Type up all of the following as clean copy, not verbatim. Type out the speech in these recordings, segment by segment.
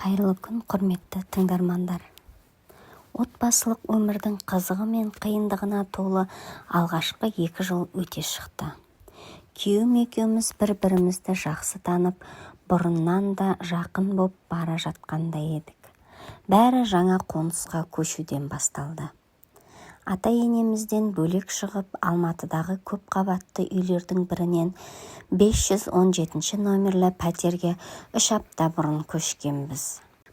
Қайырлы күн, құрметті тыңдармандар. Отбасылық өмірдің қызығы мен қиындығына толы алғашқы 2 жыл өте шықты. Күйеуім екеуміз бір-бірімізді жақсы танып, бұрыннан да жақын боп бара жатқандай едік. Бәрі жаңа қонысқа көшуден басталды. Ата-енемізден бөлек шығып, Алматыдағы көп қабатты үйлердің бірінен 517 номерлі пәтерге 3 апта бұрын көшкенбіз.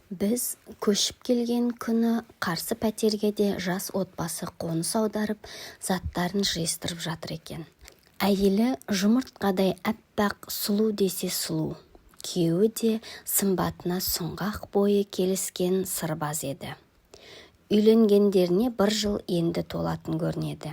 Біз көшіп келген күні қарсы пәтерге де жас отбасы қоныс аударып, заттарын жиыстырып жатыр екен. Әйелі жұмыртқадай аппақ, сұлу десе сұлу. Күйеуі де сымбатына сұңғақ бойы келіскен сырбаз еді. Үйленгендеріне 1 жыл енді толатын көрінеді.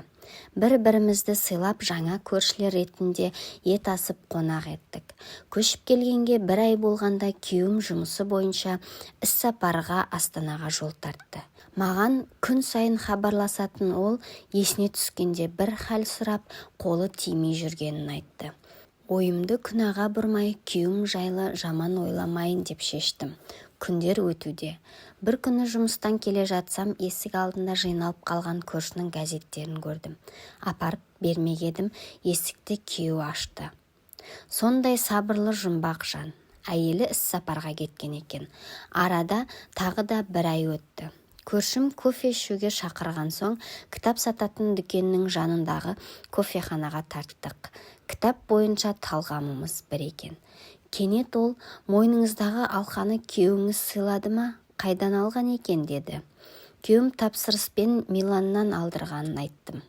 Бір-бірімізді сыйлап жаңа көршілер ретінде ет асып қонақ еттік. Көшіп келгенге 1 ай болғанда күйеуім жұмысы бойынша іс-сапарға Астанаға жол тартты. Маған күн сайын хабарласатын ол есіне түскенде бір хәл сұрап, қолы тимей жүргенін айтты. Ойымды күнәға бұрмай, күйеуім жайлы жаман ойламайын деп шештім. Күндер өтуде. Бір күні жұмыстан келе жатсам, есік алдында жиналып қалған көршінің газеттерін көрдім. Апарып бермек едім, есікті күйеуі ашты. Сондай сабырлы жұмбақ жан. Әйелі іс-сапарға кеткен екен. Арада тағы да 1 ай өтті. Көршім кофе ішуге шақырған соң, кітап сататын дүкеннің жанындағы кофеханаға тарттық. Кітап бойынша талғамымыз бір екен. Кенет ол, мойныңыздағы алқаны күйеуіңіз сыйлады ма? Қайдан алған екен деді. Күйеуім тапсырыспен Миланнан алдырғанын айттым.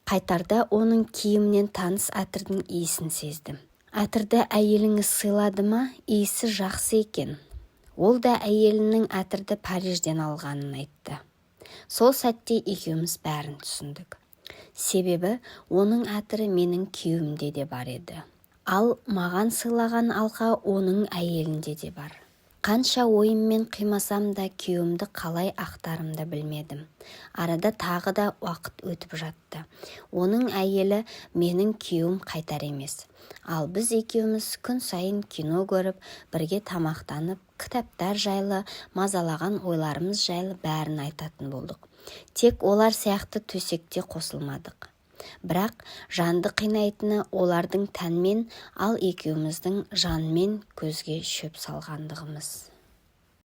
Қайтарда оның киімінен таныс әтірдің иісін сездім. Әтірді әйеліңіз сыйлады ма? Иісі жақсы екен. Ол да әйелінің әтірді Парижден алғанын айтты. Сол сәтте екеуміз бәрін түсіндік. Себебі оның әтірі менің күйеуімде де бар еді. Ал маған сыйлаған алқа оның әйелінде де бар. Қанша ойыммен қимасам да күйеуімді қалай ақтарымды білмедім. Арада тағы да уақыт өтіп жатты. Оның әйелі менің күйеуім қайтар емес. Ал біз екеуміз күн сайын кино көріп, бірге тамақтанып, кітаптар жайлы, мазалаған ойларымыз жайлы бәрін айтатын болдық. Тек олар сияқты төсекте қосылмадық. Бірақ жанды қинайтыны олардың тәнмен, ал екеуміздің жанмен көзге шөп салғандығымыз.